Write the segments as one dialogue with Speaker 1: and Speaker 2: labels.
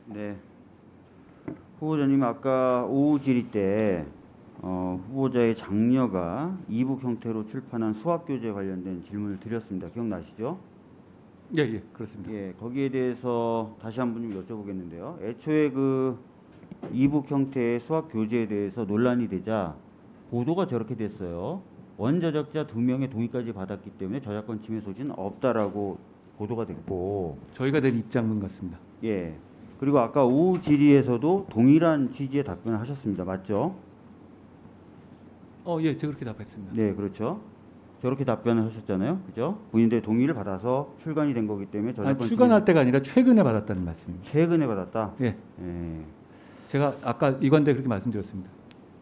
Speaker 1: 네. 후보자님 아까 오후 질의 때 후보자의 장녀가 이북 형태로 출판한 수학교재 관련된 질문을 드렸습니다. 기억나시죠?
Speaker 2: 예, 예, 그렇습니다.
Speaker 1: 예, 거기에 대해서 다시 한번 좀 여쭤보겠는데요. 애초에 그 이북 형태의 수학교재에 대해서 논란이 되자 보도가 저렇게 됐어요. 원저작자 2명의 동의까지 받았기 때문에 저작권 침해 소지는 없다라고 보도가 됐고,
Speaker 2: 저희가 낸 입장문 같습니다.
Speaker 1: 예. 그리고 아까 오후 질의에서도 동일한 취지의 답변을 하셨습니다. 맞죠?
Speaker 2: 예, 제가 그렇게 답했습니다.
Speaker 1: 네, 그렇죠. 저렇게 답변을 하셨잖아요. 그죠? 본인들의 동의를 받아서 출간이 된 거기 때문에
Speaker 2: 아니,
Speaker 1: 저작권
Speaker 2: 출간할 때가 아니라 최근에 받았다는 말씀입니다.
Speaker 1: 최근에 받았다.
Speaker 2: 예,
Speaker 1: 예.
Speaker 2: 제가 아까 이건데 그렇게 말씀드렸습니다.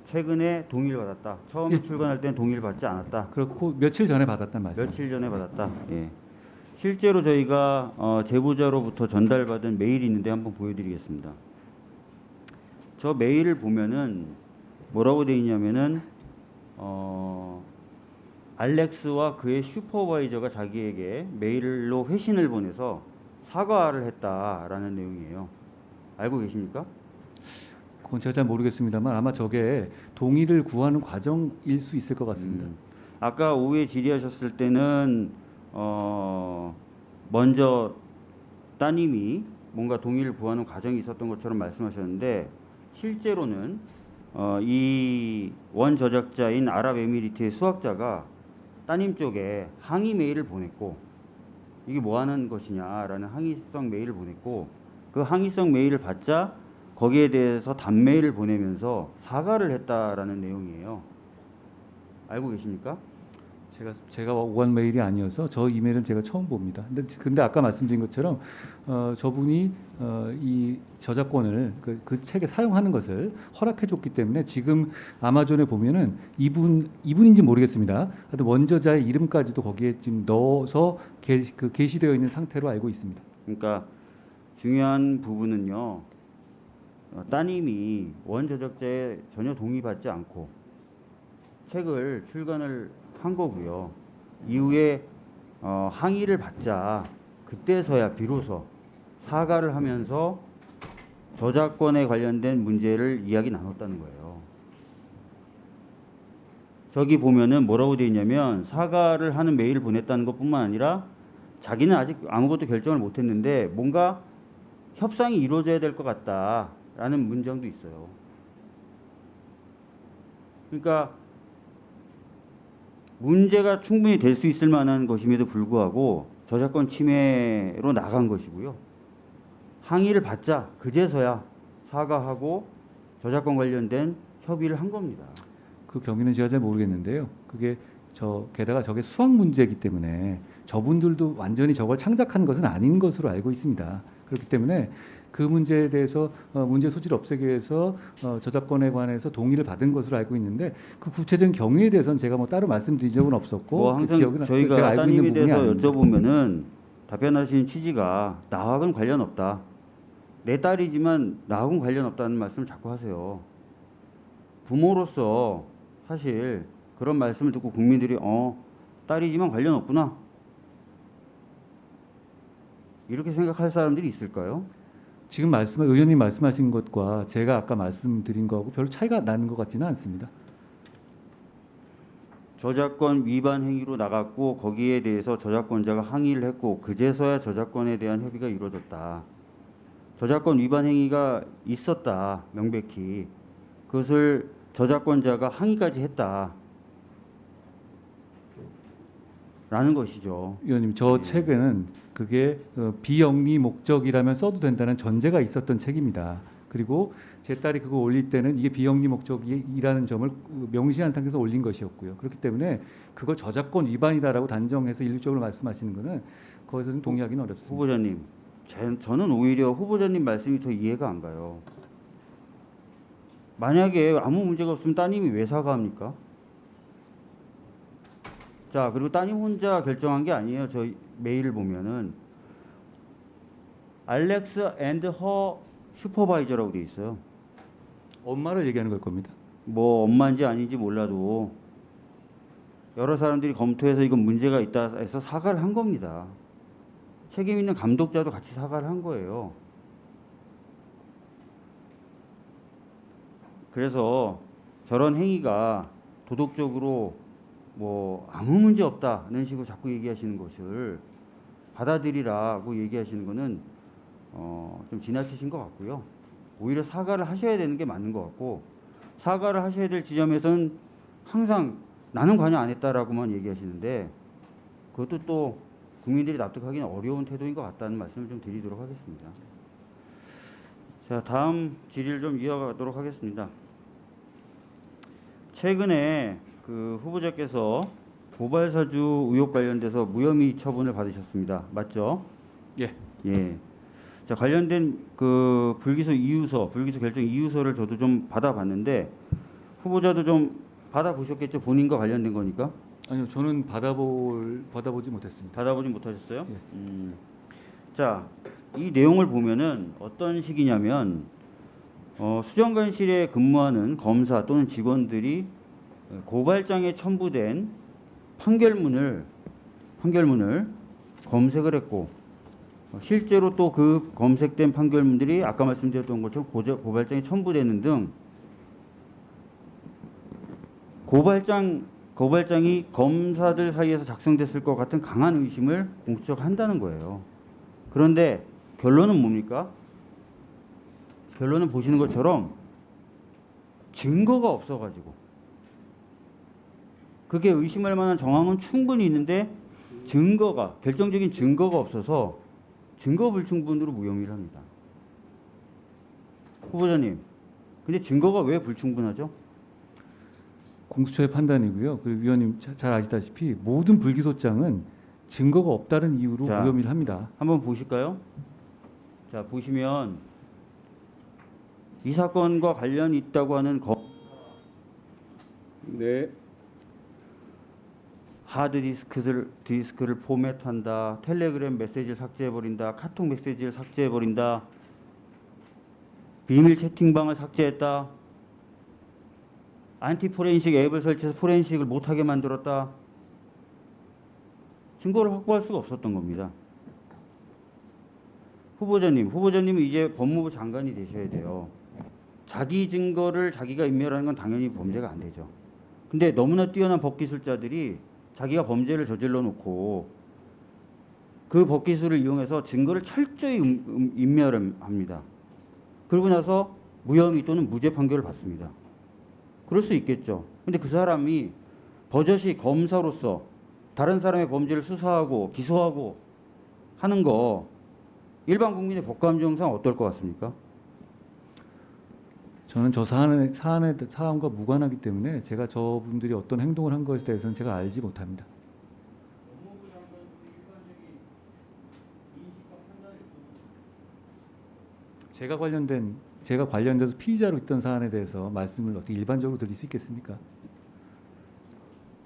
Speaker 1: 최근에 동의를 받았다. 처음에
Speaker 2: 예.
Speaker 1: 출간할 때는 동의를 받지 않았다.
Speaker 2: 그렇고 며칠 전에 받았다는 말씀.
Speaker 1: 며칠 전에 받았다. 예. 실제로 저희가 제보자로부터 전달받은 메일이 있는데 한번 보여드리겠습니다. 저 메일을 보면은 뭐라고 되어 있냐면은 알렉스와 그의 슈퍼바이저가 자기에게 메일로 회신을 보내서 사과를 했다라는 내용이에요. 알고 계십니까?
Speaker 2: 그건 제가 잘 모르겠습니다만 아마 저게 동의를 구하는 과정일 수 있을 것 같습니다.
Speaker 1: 아까 오후에 질의하셨을 때는 먼저 따님이 뭔가 동의를 구하는 과정이 있었던 것처럼 말씀하셨는데 실제로는 이 원 저작자인 아랍에미리트의 수학자가 따님 쪽에 항의 메일을 보냈고 이게 뭐 하는 것이냐라는 항의성 메일을 보냈고 그 항의성 메일을 받자 거기에 대해서 답메일을 보내면서 사과를 했다라는 내용이에요. 알고 계십니까?
Speaker 2: 제가 오간 메일이 아니어서 저 이메일은 제가 처음 봅니다. 근데 아까 말씀드린 것처럼 저분이 이 저작권을 그 책에 사용하는 것을 허락해줬기 때문에 지금 아마존에 보면은 이분인지 모르겠습니다. 하여튼 원저자의 이름까지도 거기에 지금 넣어서 게시되어 있는 상태로 알고 있습니다.
Speaker 1: 그러니까 중요한 부분은요. 따님이 원저작자에 전혀 동의받지 않고 책을 출간을 한 거고요. 이후에 항의를 받자 그때서야 비로소 사과를 하면서 저작권에 관련된 문제를 이야기 나눴다는 거예요. 저기 보면은 뭐라고 되어 있냐면 사과를 하는 메일을 보냈다는 것뿐만 아니라 자기는 아직 아무것도 결정을 못했는데 뭔가 협상이 이루어져야 될 것 같다라는 문장도 있어요. 그러니까 문제가 충분히 될 수 있을 만한 것임에도 불구하고 저작권 침해로 나간 것이고요. 항의를 받자 그제서야 사과하고 저작권 관련된 협의를 한 겁니다.
Speaker 2: 그 경위는 제가 잘 모르겠는데요. 게다가 저게 수학 문제이기 때문에 저분들도 완전히 저걸 창작한 것은 아닌 것으로 알고 있습니다. 그렇기 때문에 그 문제에 대해서 문제 소지를 없애기 위해서 저작권에 관해서 동의를 받은 것으로 알고 있는데 그 구체적인 경위에 대해서는 제가 뭐 따로 말씀드린 적은 없었고
Speaker 1: 뭐 항상
Speaker 2: 기억은
Speaker 1: 저희가
Speaker 2: 제가 알고 있는
Speaker 1: 따님에
Speaker 2: 부분이
Speaker 1: 대해서
Speaker 2: 아닙니다.
Speaker 1: 여쭤보면은 답변하시는 취지가 나하고는 관련 없다. 내 딸이지만 나하고는 관련 없다는 말씀을 자꾸 하세요. 부모로서 사실 그런 말씀을 듣고 국민들이 딸이지만 관련 없구나 이렇게 생각할 사람들이 있을까요?
Speaker 2: 지금 의원님 말씀하신 것과 제가 아까 말씀드린 거하고 별로 차이가 나는 것 같지는 않습니다.
Speaker 1: 저작권 위반 행위로 나갔고 거기에 대해서 저작권자가 항의를 했고 그제서야 저작권에 대한 협의가 이루어졌다. 저작권 위반 행위가 있었다. 명백히. 그것을 저작권자가 항의까지 했다. 라는 것이죠.
Speaker 2: 의원님, 저 책에는 그게 비영리 목적이라면 써도 된다는 전제가 있었던 책입니다. 그리고 제 딸이 그거 올릴 때는 이게 비영리 목적이라는 점을 명시한 상태에서 올린 것이었고요. 그렇기 때문에 그걸 저작권 위반이다라고 단정해서 일률적으로 말씀하시는 것은 거기서는 동의하기는 어렵습니다.
Speaker 1: 후보자님, 저는 오히려 후보자님 말씀이 더 이해가 안 가요. 만약에 아무 문제가 없으면 따님이 왜 사과합니까? 자, 그리고 따님 혼자 결정한 게 아니에요. 저 메일을 보면은 알렉스 앤드 허 슈퍼바이저라고 돼 있어요.
Speaker 2: 엄마를 얘기하는 걸 겁니다.
Speaker 1: 뭐 엄마인지 아닌지 몰라도 여러 사람들이 검토해서 이건 문제가 있다 해서 사과를 한 겁니다. 책임 있는 감독자도 같이 사과를 한 거예요. 그래서 저런 행위가 도덕적으로 뭐 아무 문제 없다는 식으로 자꾸 얘기하시는 것을 받아들이라고 얘기하시는 거는 좀 지나치신 것 같고요. 오히려 사과를 하셔야 되는 게 맞는 것 같고, 사과를 하셔야 될 지점에서는 항상 나는 관여 안 했다라고만 얘기하시는데, 그것도 또 국민들이 납득하기는 어려운 태도인 것 같다는 말씀을 좀 드리도록 하겠습니다. 자, 다음 질의를 좀 이어가도록 하겠습니다. 최근에 그 후보자께서 고발사주 의혹 관련돼서 무혐의 처분을 받으셨습니다. 맞죠?
Speaker 2: 예.
Speaker 1: 예. 자, 관련된 그 불기소 결정 이유서를 저도 좀 받아봤는데, 후보자도 좀 받아보셨겠죠? 본인과 관련된 거니까.
Speaker 2: 아니요, 저는 받아보지 못했습니다.
Speaker 1: 받아보지 못하셨어요?
Speaker 2: 예.
Speaker 1: 자, 이 내용을 보면은 어떤 식이냐면, 수정관실에 근무하는 검사 또는 직원들이 고발장에 첨부된 판결문을 검색을 했고, 실제로 또 그 검색된 판결문들이 아까 말씀드렸던 것처럼 고발장에 첨부되는 등 고발장이 검사들 사이에서 작성됐을 것 같은 강한 의심을 공식적으로 한다는 거예요. 그런데 결론은 뭡니까? 결론은 보시는 것처럼 증거가 없어가지고, 그게 의심할 만한 정황은 충분히 있는데 결정적인 증거가 없어서 증거 불충분으로 무혐의를 합니다. 후보자님, 근데 증거가 왜 불충분하죠?
Speaker 2: 공수처의 판단이고요. 그리고 위원님 잘 아시다시피 모든 불기소장은 증거가 없다는 이유로
Speaker 1: 자,
Speaker 2: 무혐의를 합니다.
Speaker 1: 한번 보실까요? 자, 보시면 이 사건과 관련이 있다고 하는
Speaker 2: 네.
Speaker 1: 하드디스크를 포맷한다, 텔레그램 메시지를 삭제해버린다, 카톡 메시지를 삭제해버린다, 비밀 채팅방을 삭제했다, 안티 포렌식 앱을 설치해서 포렌식을 못하게 만들었다. 증거를 확보할 수가 없었던 겁니다. 후보자님은 이제 법무부 장관이 되셔야 돼요. 자기 증거를 자기가 인멸하는 건 당연히 범죄가 안 되죠. 근데 너무나 뛰어난 법기술자들이 자기가 범죄를 저질러 놓고 그 법기술을 이용해서 증거를 철저히 인멸합니다. 그러고 나서 무혐의 또는 무죄 판결을 받습니다. 그럴 수 있겠죠. 근데 그 사람이 버젓이 검사로서 다른 사람의 범죄를 수사하고 기소하고 하는 거 일반 국민의 법감정상 어떨 것 같습니까?
Speaker 2: 저는 저 사안과 무관하기 때문에 제가 저분들이 어떤 행동을 한 것에 대해서는 제가 알지 못합니다. 제가 관련돼서 피의자로 있던 사안에 대해서 말씀을 어떻게 일반적으로 드릴 수 있겠습니까?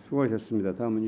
Speaker 3: 수고하셨습니다. 다음은